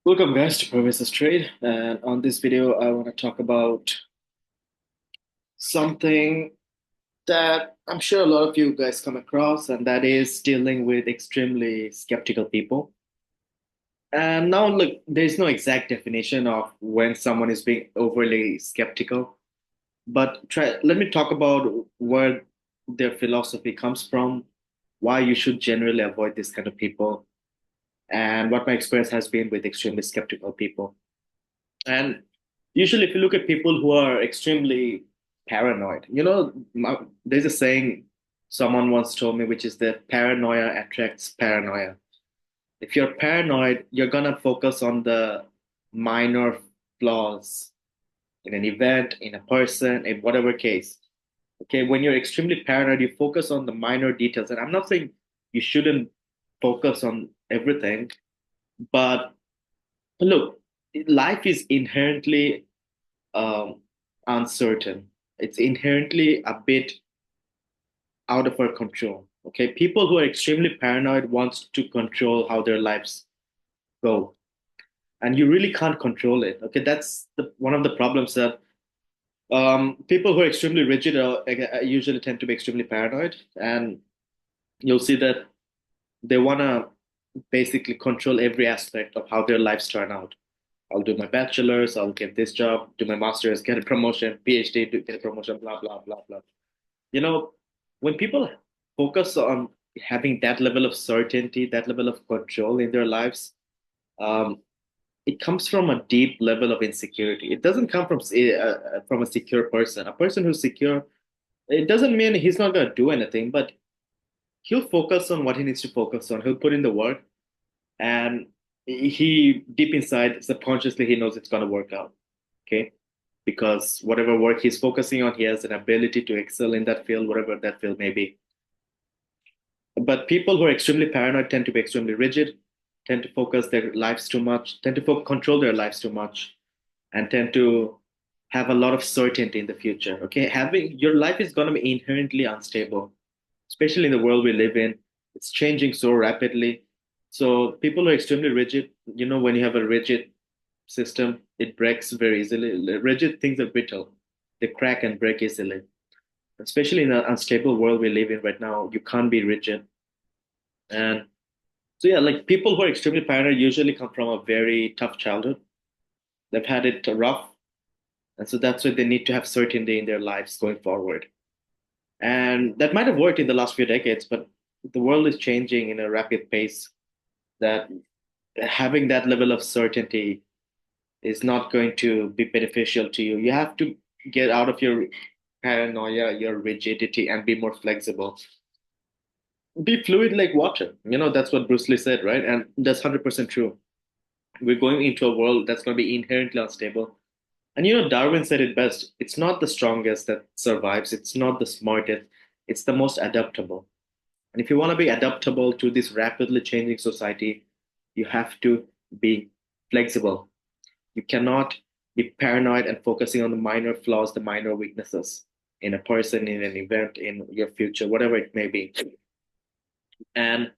Welcome guys to Professor's Trade, and on this video I want to talk about something that I'm sure a lot of you guys come across, and that is dealing with extremely skeptical people. And now look, there's no exact definition of when someone is being overly skeptical, but let me talk about where their philosophy comes from, why you should generally avoid this kind of people, and what my experience has been with extremely skeptical people. And usually, if you look at people who are extremely paranoid, there's a saying someone once told me, which is that paranoia attracts paranoia. If you're paranoid, you're gonna focus on the minor flaws in an event, in a person, in whatever case. Okay, when you're extremely paranoid, you focus on the minor details. And I'm not saying you shouldn't focus on everything, but look, life is inherently um, uncertain. It's inherently a bit out of our control. Okay, people who are extremely paranoid want to control how their lives go, and you really can't control it. Okay, that's one of the problems that people who are extremely rigid usually tend to be extremely paranoid, and you'll see that they want to basically control every aspect of how their lives turn out. I'll do my bachelor's, I'll get this job, do my master's, get a promotion, PhD, get a promotion, blah, blah, blah, blah. You know, when people focus on having that level of certainty, that level of control in their lives, um, it comes from a deep level of insecurity. It doesn't come from a secure person. A person who's secure, it doesn't mean he's not going to do anything, but he'll focus on what he needs to focus on. He'll put in the work, and he deep inside, subconsciously, he knows it's going to work out. Okay, because whatever work he's focusing on, he has an ability to excel in that field, whatever that field may be. But people who are extremely paranoid tend to be extremely rigid, tend to focus their lives too much, tend to control their lives too much, and tend to have a lot of certainty in the future. Okay, having your life is going to be inherently unstable, especially in the world we live in. It's changing so rapidly. So people are extremely rigid. When you have a rigid system, it breaks very easily. Rigid things are brittle; they crack and break easily. Especially in an unstable world we live in right now, you can't be rigid. And so yeah, like people who are extremely paranoid usually come from a very tough childhood. They've had it rough, and so that's why they need to have certainty in their lives going forward. And that might have worked in the last few decades, but the world is changing in a rapid pace that having that level of certainty is not going to be beneficial to you. You have to get out of your paranoia, your rigidity, and be more flexible. Be fluid like water. That's what Bruce Lee said, right? And that's 100% true. We're going into a world that's going to be inherently unstable. And Darwin said it best. It's not the strongest that survives, it's not the smartest, it's the most adaptable. And if you want to be adaptable to this rapidly changing society, you have to be flexible. You cannot be paranoid and focusing on the minor flaws, the minor weaknesses in a person, in an event, in your future, whatever it may be. And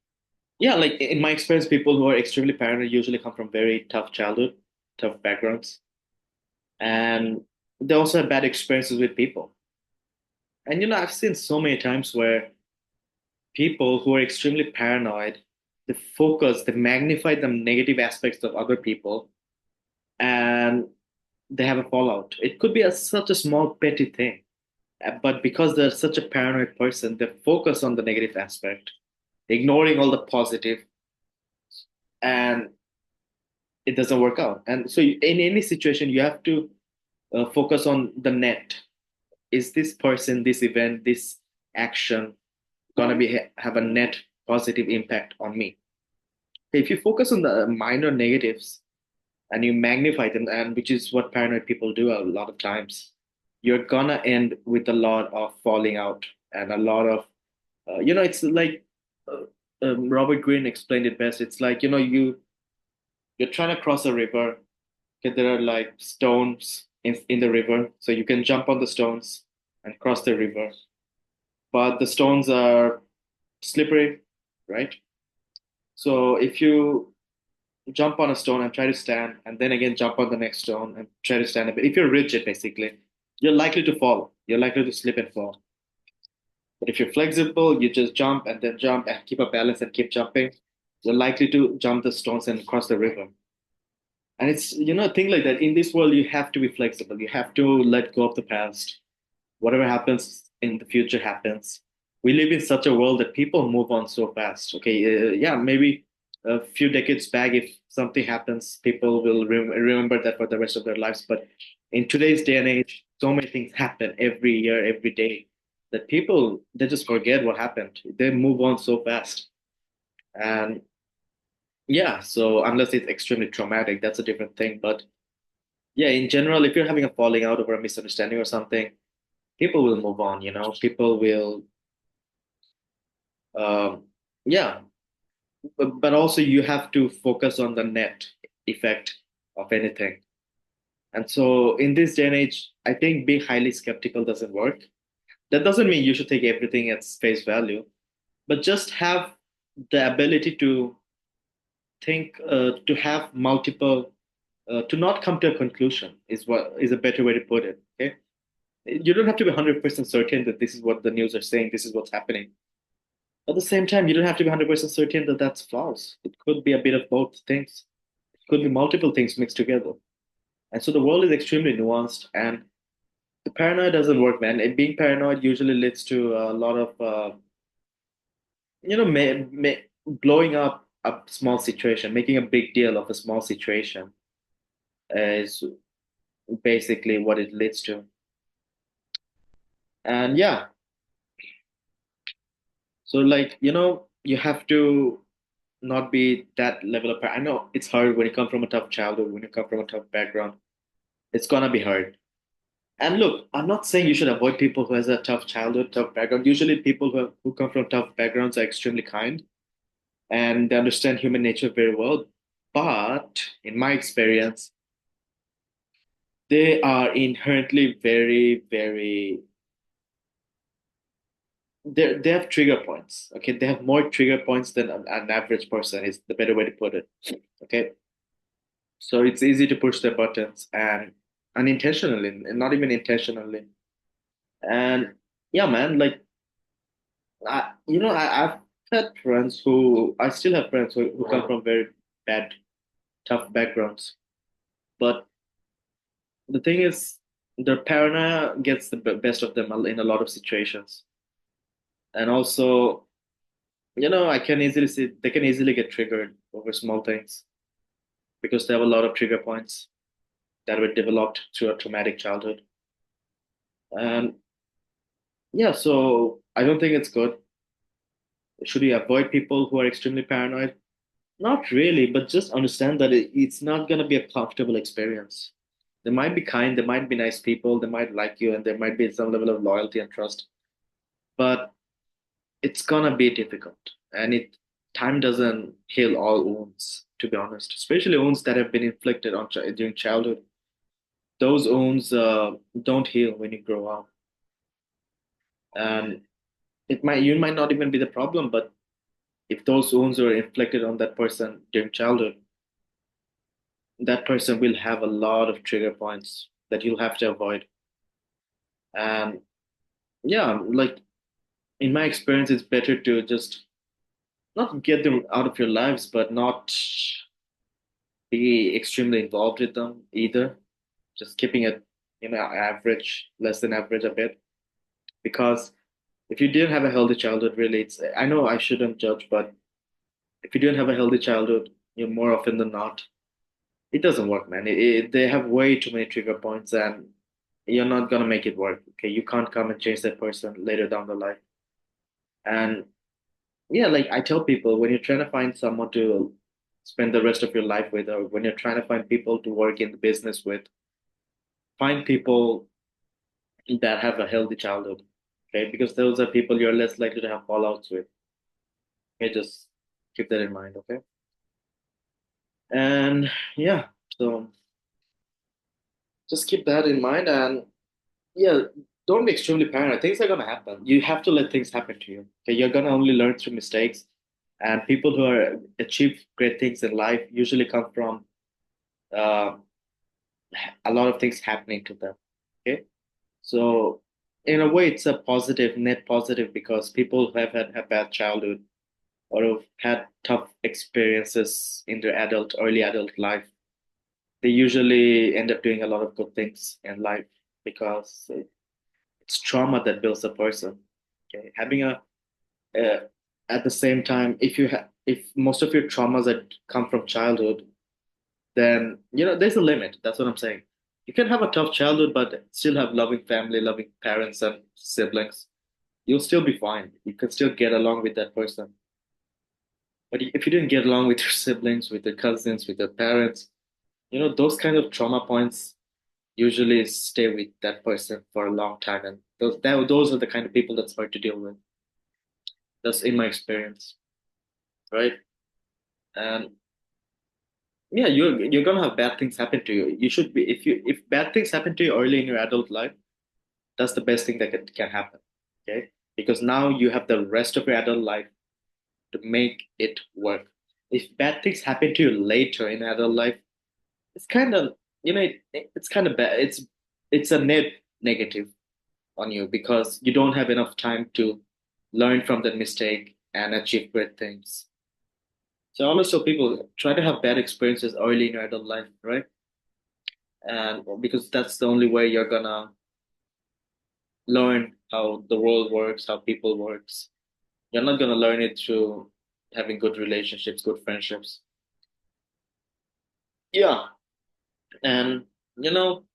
yeah, like in my experience, people who are extremely paranoid usually come from very tough childhood, tough backgrounds, and they also have bad experiences with people. And I've seen so many times where people who are extremely paranoid, they magnify the negative aspects of other people, and they have a fallout. It could be such a small petty thing, but because they're such a paranoid person, they focus on the negative aspect, ignoring all the positive, and it doesn't work out. And so, in any situation, you have to focus on the net. Is this person, this event, this action gonna be have a net positive impact on me? If you focus on the minor negatives and you magnify them, and which is what paranoid people do a lot of times, you're gonna end with a lot of falling out and a lot of, it's like uh, Robert Greene explained it best. It's like you're trying to cross a river. Okay, there are like stones in the river, so you can jump on the stones and cross the river. But the stones are slippery, right? So if you jump on a stone and try to stand, and then again jump on the next stone and try to stand a bit. If you're rigid, basically, you're likely to fall. You're likely to slip and fall. But if you're flexible, you just jump and then jump and keep a balance and keep jumping. You're likely to jump the stones and cross the river. And it's, a thing like that. In this world, you have to be flexible. You have to let go of the past. Whatever happens in the future happens. We live in such a world that people move on so fast. Okay, yeah, maybe a few decades back, if something happens, people will remember that for the rest of their lives. But in today's day and age, so many things happen every year, every day, that people they just forget what happened. They move on so fast, and yeah. So unless it's extremely traumatic, that's a different thing. But yeah, in general, if you're having a falling out over a misunderstanding or something, people will move on. People will um, yeah, but also you have to focus on the net effect of anything. And so in this day and age, I think being highly skeptical doesn't work. That doesn't mean you should take everything at face value, but just have the ability to think, to have multiple, to not come to a conclusion is what is a better way to put it. Okay, you don't have to be 100% certain that this is what the news are saying, this is what's happening. At the same time, you don't have to be 100% certain that that's false. It could be a bit of both things. It could be multiple things mixed together. And so the world is extremely nuanced, and the paranoia doesn't work, man. And being paranoid usually leads to a lot of, blowing up a small situation, making a big deal of a small situation is basically what it leads to. And yeah, so like, you have to not be that level of, I know it's hard when you come from a tough childhood, when you come from a tough background, it's gonna be hard. And look, I'm not saying you should avoid people who has a tough childhood, tough background. Usually people who come from tough backgrounds are extremely kind and they understand human nature very well. But in my experience, they are inherently very, very they have trigger points. Okay. They have more trigger points than an average person is the better way to put it. Okay. So it's easy to push their buttons and unintentionally and not even intentionally. And yeah, man, like I've had friends who I still have friends who come from very bad, tough backgrounds. But the thing is, their paranoia gets the best of them in a lot of situations. And also, I can easily see they can easily get triggered over small things because they have a lot of trigger points that were developed through a traumatic childhood. And yeah, so I don't think it's good. Should we avoid people who are extremely paranoid? Not really, but just understand that it's not going to be a comfortable experience. They might be kind, they might be nice people, they might like you, and there might be some level of loyalty and trust, but it's going to be difficult. And time doesn't heal all wounds, to be honest, especially wounds that have been inflicted during childhood. Those wounds don't heal when you grow up. And you might not even be the problem, but if those wounds were inflicted on that person during childhood, that person will have a lot of trigger points that you'll have to avoid. And yeah, like in my experience, it's better to just not get them out of your lives, but not be extremely involved with them either. Just keeping it, average, less than average a bit. Because if you didn't have a healthy childhood, really, I know I shouldn't judge, but if you didn't have a healthy childhood, more often than not, it doesn't work, man. They have way too many trigger points, and you're not gonna make it work. Okay, you can't come and change that person later down the line. And yeah, like I tell people, when you're trying to find someone to spend the rest of your life with, or when you're trying to find people to work in the business with, find people that have a healthy childhood. Okay, because those are people you're less likely to have fallouts with. Okay, just keep that in mind. Okay, and yeah, so just keep that in mind, and yeah, don't be extremely paranoid. Things are gonna happen. You have to let things happen to you. Okay, you're gonna only learn through mistakes, And people who are achieve great things in life usually come from uh, a lot of things happening to them. Okay, so in a way, it's a positive, net positive, because people who have had a bad childhood or who've had tough experiences in their early adult life, they usually end up doing a lot of good things in life because it's trauma that builds a person. Okay, having uh, at the same time, if most of your traumas that come from childhood, then there's a limit. That's what I'm saying. You can have a tough childhood, but still have loving family, loving parents and siblings. You'll still be fine. You can still get along with that person. But if you didn't get along with your siblings, with your cousins, with your parents, those kind of trauma points usually stay with that person for a long time, and those are the kind of people that's hard to deal with. That's in my experience, right? And yeah, you're gonna have bad things happen to you. You should be if bad things happen to you early in your adult life, that's the best thing that can happen. Okay, because now you have the rest of your adult life to make it work. If bad things happen to you later in adult life, it's kind of it's kind of bad. It's a negative on you because you don't have enough time to learn from that mistake and achieve great things. So I always tell people try to have bad experiences early in your adult life, right? And because that's the only way you're gonna learn how the world works, how people works. You're not gonna learn it through having good relationships, good friendships. Yeah, and you know,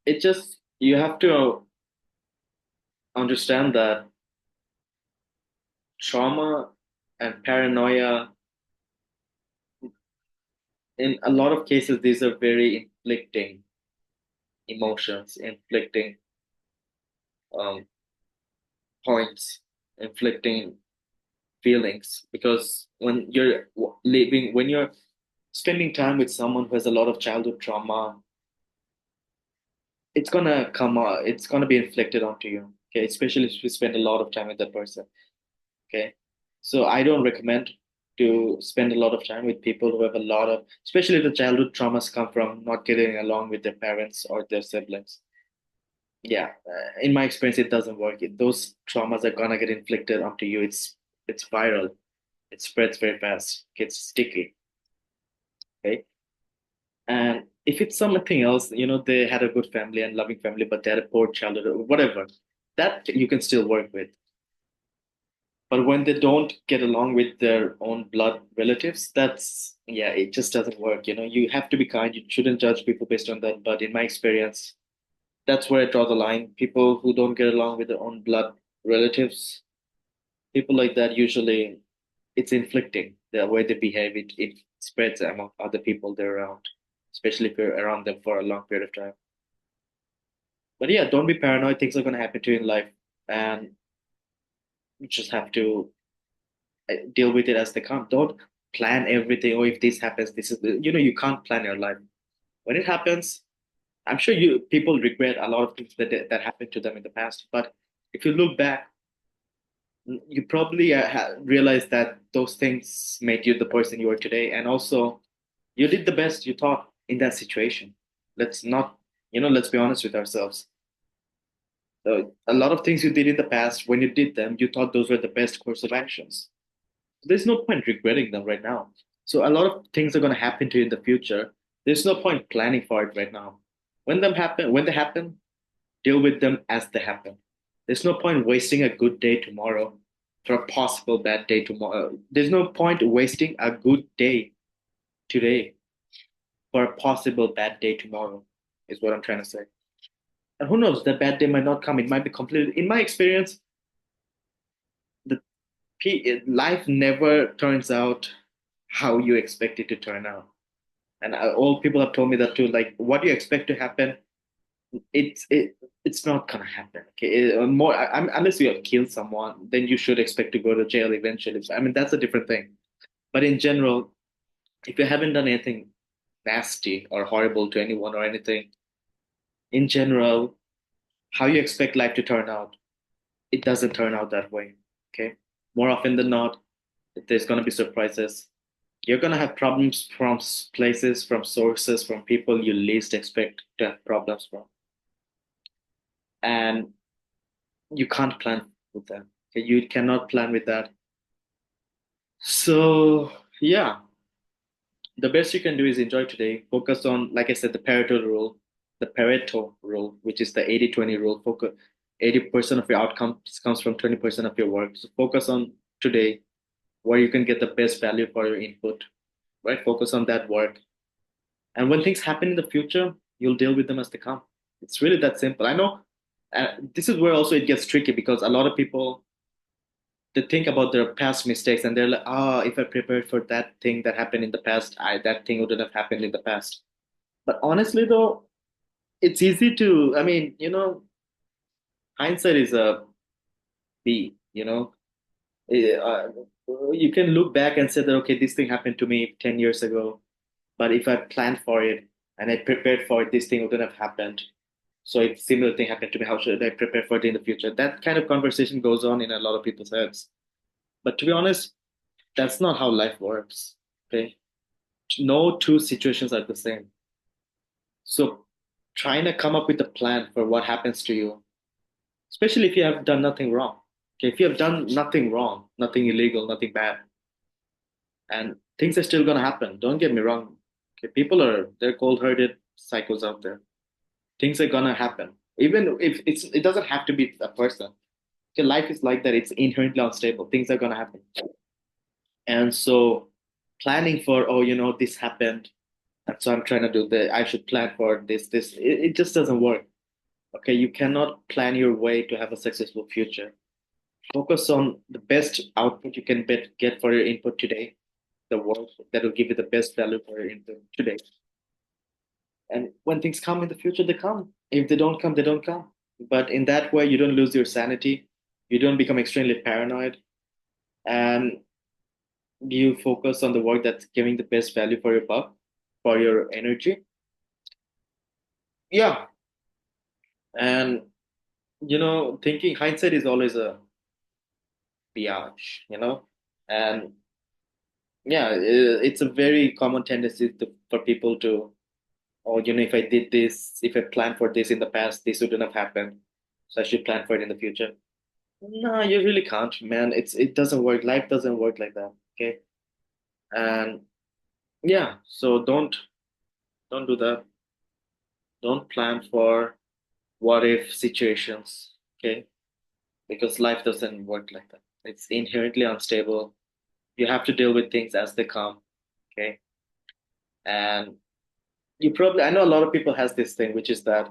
it just you have to understand that trauma and paranoia, in a lot of cases, these are very inflicting emotions, inflicting um, points, inflicting feelings. Because when you're spending time with someone who has a lot of childhood trauma, it's gonna come out, it's gonna be inflicted onto you. Okay, especially if you spend a lot of time with that person. Okay, so I don't recommend to spend a lot of time with people who have a lot of, especially the childhood traumas come from not getting along with their parents or their siblings. Yeah, in my experience, it doesn't work. Those traumas are gonna get inflicted onto you. It's viral. It spreads very fast. Gets sticky. Okay, and if it's something else, they had a good family and loving family, but they had a poor childhood or whatever, that you can still work with. But when they don't get along with their own blood relatives, yeah, it just doesn't work. You have to be kind. You shouldn't judge people based on that. But in my experience, that's where I draw the line. People who don't get along with their own blood relatives, people like that usually it's inflicting the way they behave. It spreads among other people they're around, especially if you're around them for a long period of time. But yeah, don't be paranoid. Things are going to happen to you in life, and you just have to deal with it as they come. Don't plan everything. Oh, if this happens, this is you can't plan your life. When it happens, I'm sure you people regret a lot of things that happened to them in the past. But if you look back, you probably realize that those things made you the person you are today, and also you did the best you thought in that situation. Let's not, let's be honest with ourselves. A lot of things you did in the past, when you did them, you thought those were the best course of actions. There's no point regretting them right now. So a lot of things are going to happen to you in the future. There's no point planning for it right now. When they happen, deal with them as they happen. There's no point wasting a good day tomorrow for a possible bad day tomorrow. There's no point wasting a good day today for a possible bad day tomorrow, is what I'm trying to say. And who knows, that bad day might not come. It might be completely, in my experience, the life never turns out how you expect it to turn out. And all people have told me that too. Like, what do you expect to happen? It's it, it's not gonna happen. Okay, unless you have killed someone, then you should expect to go to jail eventually. I mean, that's a different thing. But in general, if you haven't done anything nasty or horrible to anyone or anything, in general, how you expect life to turn out? it doesn't turn out that way. Okay. More often than not, there's going to be surprises. You're going to have problems from places, from sources, from people you least expect to have problems from. And you can't plan with them. Okay? You cannot plan with that. So, yeah, the best you can do is enjoy today. Focus on, like I said, the Pareto rule, which is the 80-20 rule. Focus 80% of your outcomes comes from 20% of your work. So focus on today where you can get the best value for your input, right? Focus on that work. And when things happen in the future, you'll deal with them as they come. It's really that simple. I know this is where also it gets tricky because a lot of people they think about their past mistakes and they're like, oh, if I prepared for that thing that happened in the past, that thing wouldn't have happened in the past. But honestly, though, it's easy to, I mean, hindsight is a B, you can look back and say that, okay, this thing happened to me 10 years ago, but if I planned for it and I prepared for it, this thing wouldn't have happened. So if similar thing happened to me, how should I prepare for it in the future? That kind of conversation goes on in a lot of people's heads. But to be honest, that's not how life works. Okay. No two situations are the same. So trying to come up with a plan for what happens to you, especially if you have done nothing wrong. Okay, if you have done nothing wrong, nothing illegal, nothing bad, and things are still gonna happen. Don't get me wrong. Okay, people are they're cold-hearted psychos out there. Things are gonna happen. Even if it doesn't have to be a person. Okay, life is like that, it's inherently unstable. Things are gonna happen. And so planning for, oh, this happened. And so I'm trying to do that. I should plan for this. It just doesn't work. Okay, you cannot plan your way to have a successful future. Focus on the best output you can get for your input today, the work that will give you the best value for your input today. And when things come in the future, they come. If they don't come, they don't come. But in that way, you don't lose your sanity. You don't become extremely paranoid. And you focus on the work that's giving the best value for your buck, for your energy. Yeah. And, thinking hindsight is always a biatch. And yeah, it's a very common tendency for people to, oh, if I did this, if I planned for this in the past, this wouldn't have happened. So I should plan for it in the future. No, you really can't, man. It doesn't work. Life doesn't work like that. Okay. And yeah, so don't do that. Don't plan for what if situations. Okay. Because life doesn't work like that. It's inherently unstable. You have to deal with things as they come. Okay. And I know a lot of people has this thing, which is that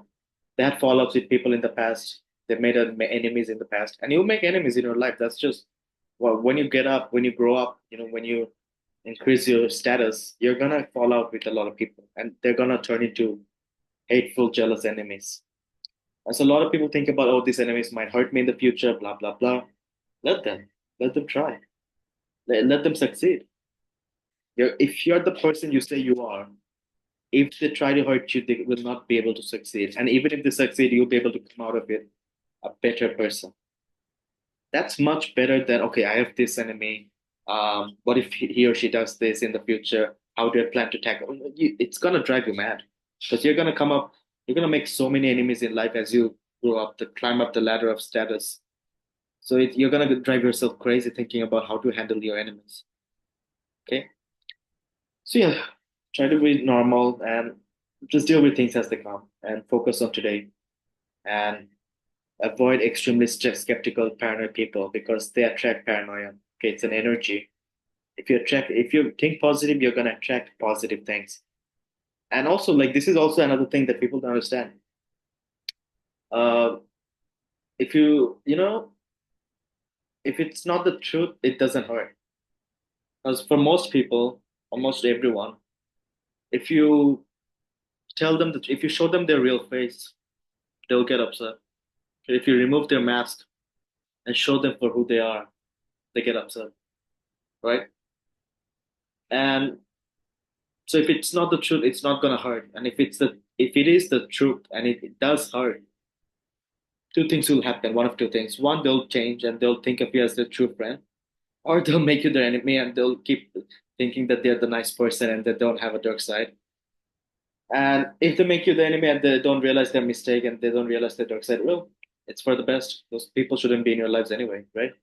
they had fallouts with people in the past. They've made enemies in the past, and you'll make enemies in your life. That's just well, when you get up, when you grow up, when you increase your status, you're gonna fall out with a lot of people, and they're gonna turn into hateful, jealous enemies. And so a lot of people think about, oh, these enemies might hurt me in the future, blah blah blah. Let them, let them try. Let them succeed. If you're the person you say you are, if they try to hurt you, they will not be able to succeed. And even if they succeed, you'll be able to come out of it a better person. That's much better than, okay, I have this enemy. What if he or she does this in the future? How do I plan to tackle? It's gonna drive you mad because you're gonna make so many enemies in life as you grow up, to climb up the ladder of status. So you're gonna drive yourself crazy thinking about how to handle your enemies. Okay, so yeah, try to be normal and just deal with things as they come and focus on today and avoid extremely skeptical, paranoid people because they attract paranoia. Okay, it's an energy. If you think positive, you're gonna attract positive things. And also, like this is also another thing that people don't understand. Uh, if if it's not the truth, it doesn't hurt. Because for most people, almost everyone, if you if you show them their real face, they'll get upset. If you remove their mask and show them for who they are, they get upset, right? And so if it's not the truth, it's not gonna hurt. And if it is the truth and it does hurt, two things will happen. One of two things. One, they'll change and they'll think of you as their true friend, or they'll make you their enemy and they'll keep thinking that they're the nice person and they don't have a dark side. And if they make you the enemy and they don't realize their mistake and they don't realize their dark side, well, it's for the best. Those people shouldn't be in your lives anyway, right?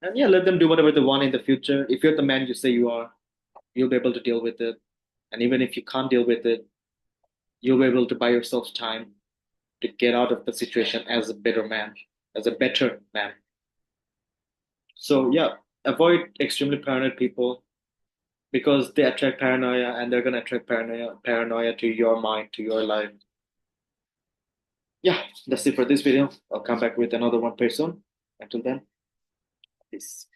And yeah, let them do whatever they want in the future. If you're the man you say you are, you'll be able to deal with it. And even if you can't deal with it, you'll be able to buy yourself time to get out of the situation as a better man, as a better man. So yeah, avoid extremely paranoid people because they attract paranoia and they're gonna attract paranoia to your mind, to your life. Yeah, that's it for this video. I'll come back with another one very soon. Until then, peace.